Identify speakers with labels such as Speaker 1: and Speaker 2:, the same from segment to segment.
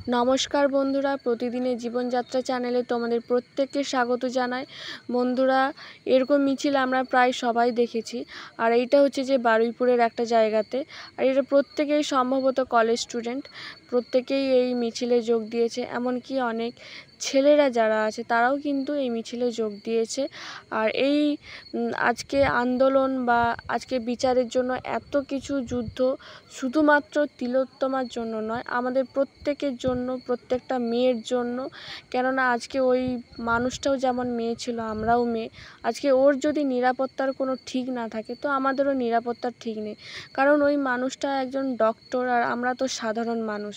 Speaker 1: নমস্কার বন্ধুরা, প্রতিদিনের জীবনযাত্রা চ্যানেলে তোমাদের প্রত্যেককে স্বাগত জানাই। বন্ধুরা, এরকম মিছিল আমরা প্রায় সবাই দেখেছি। আর এইটা হচ্ছে যে বারুইপুরের একটা জায়গাতে, আর এটা প্রত্যেকেই সম্ভবত কলেজ স্টুডেন্ট, প্রত্যেকেই এই মিছিলে যোগ দিয়েছে। এমনকি অনেক ছেলেরা যারা আছে তারাও কিন্তু এই মিছিলে যোগ দিয়েছে। আর এই আজকে আন্দোলন বা আজকে বিচারের জন্য এত কিছু যুদ্ধ শুধুমাত্র তিলোত্তমার জন্য নয়, আমাদের প্রত্যেকের জন্য, প্রত্যেকটা মেয়ের জন্য। কেননা আজকে ওই মানুষটাও যেমন মেয়ে ছিল, আমরাও মেয়ে। আজকে ওর যদি নিরাপত্তার কোনো ঠিক না থাকে, তো আমাদেরও নিরাপত্তার ঠিক নেই। কারণ ওই মানুষটা একজন ডক্টর, আর আমরা তো সাধারণ মানুষ।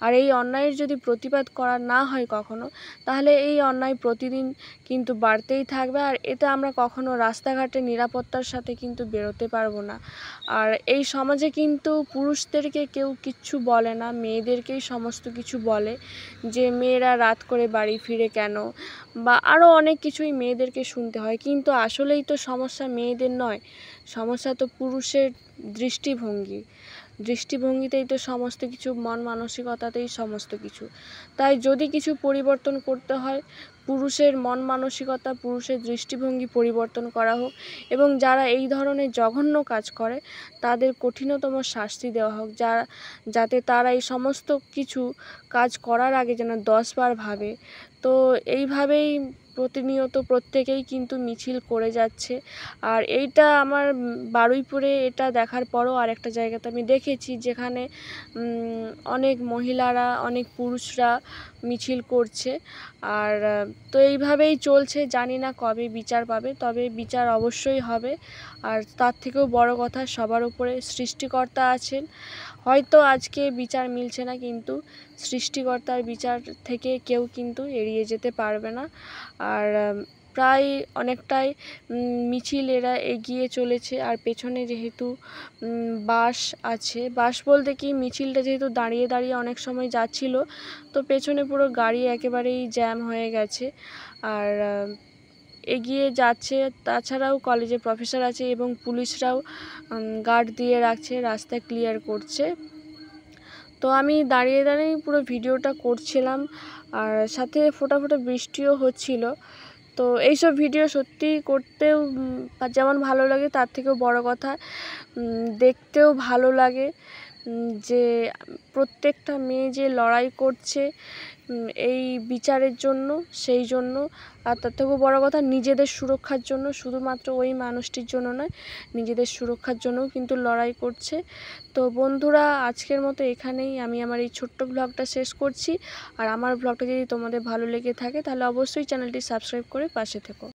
Speaker 1: আর এই অন্যায়ের যদি প্রতিবাদ করা না হয় কখনো, তাহলে এই অন্যায় প্রতিদিন কিন্তু বাড়তেই থাকবে। আর এতে আমরা কখনো রাস্তাঘাটে নিরাপত্তার সাথে কিন্তু বেরোতে পারবো না। আর এই সমাজে কিন্তু পুরুষদেরকে কেউ কিচ্ছু বলে না, মেয়েদেরকেই সমস্ত কিছু বলে, যে মেয়েরা রাত করে বাড়ি ফিরে কেন, বা আরও অনেক কিছুই মেয়েদেরকে শুনতে হয়। কিন্তু আসলেই তো সমস্যা মেয়েদের নয়, সমস্যা তো পুরুষের দৃষ্টিভঙ্গিতেই তো সমস্ত কিছু, মন মানসিকতাতেই সমস্ত কিছু। তাই যদি কিছু পরিবর্তন করতে হয়, পুরুষের মন মানসিকতা, পুরুষের দৃষ্টিভঙ্গি পরিবর্তন করা হোক, এবং যারা এই ধরনের জঘন্য কাজ করে তাদের কঠিনতম শাস্তি দেওয়া হোক, যাতে তারা এই সমস্ত কিছু কাজ করার আগে যেন 10 বার ভাবে। তো এইভাবেই প্রতিনিয়ত প্রত্যেকেই কিন্তু মিছিল করে যাচ্ছে। আর এইটা আমার বারুইপুরে এটা দেখার পরও আরেকটা জায়গাতে আমি দেখেছি, যেখানে অনেক মহিলারা, অনেক পুরুষরা মিছিল করছে। আর তো এইভাবেই চলছে, জানি না কবে বিচার পাবে, তবে বিচার অবশ্যই হবে। আর তার থেকেও বড় কথা, সবার উপরে সৃষ্টিকর্তা আছেন। হয়তো আজকে বিচার মিলছে না, কিন্তু সৃষ্টিকর্তার বিচার থেকে কেউ কিন্তু এড়িয়ে যেতে পারবে না। আর প্রায় অনেকটাই মিছিল এরা এগিয়ে চলেছে। আর পেছনে যেহেতু বাস আছে, বাস বলতে কি, মিছিলটা যেহেতু দাঁড়িয়ে দাঁড়িয়ে অনেক সময় যাচ্ছিল, তো পেছনে পুরো গাড়ি একেবারেই জ্যাম হয়ে গেছে। আর এগিয়ে যাচ্ছে। তাছাড়াও কলেজে প্রফেসর আছে এবং পুলিশরাও গার্ড দিয়ে রাখছে, রাস্তা ক্লিয়ার করছে। তো আমি দাঁড়িয়ে দাঁড়িয়ে পুরো ভিডিওটা করছিলাম, আর সাথে ফোঁটা ফোঁটা বৃষ্টিও হচ্ছিল। তো এইসব ভিডিও সত্যি করতেও যেমন ভালো লাগে, তার থেকেও বড় কথা দেখতেও ভালো লাগে, যে প্রত্যেকটা মেয়ে যে লড়াই করছে এই বিচারের জন্য, সেই জন্য। আর তার থেকেও বড় কথা, নিজেদের সুরক্ষার জন্য, শুধুমাত্র ওই মানুষটির জন্য নয়, নিজেদের সুরক্ষার জন্যও কিন্তু লড়াই করছে। তো বন্ধুরা, আজকের মতো এখানেই আমি আমার এই ছোট্ট ব্লগটা শেষ করছি। আর আমার ব্লগটা যদি তোমাদের ভালো লেগে থাকে, তাহলে অবশ্যই চ্যানেলটি সাবস্ক্রাইব করে পাশে থেকো।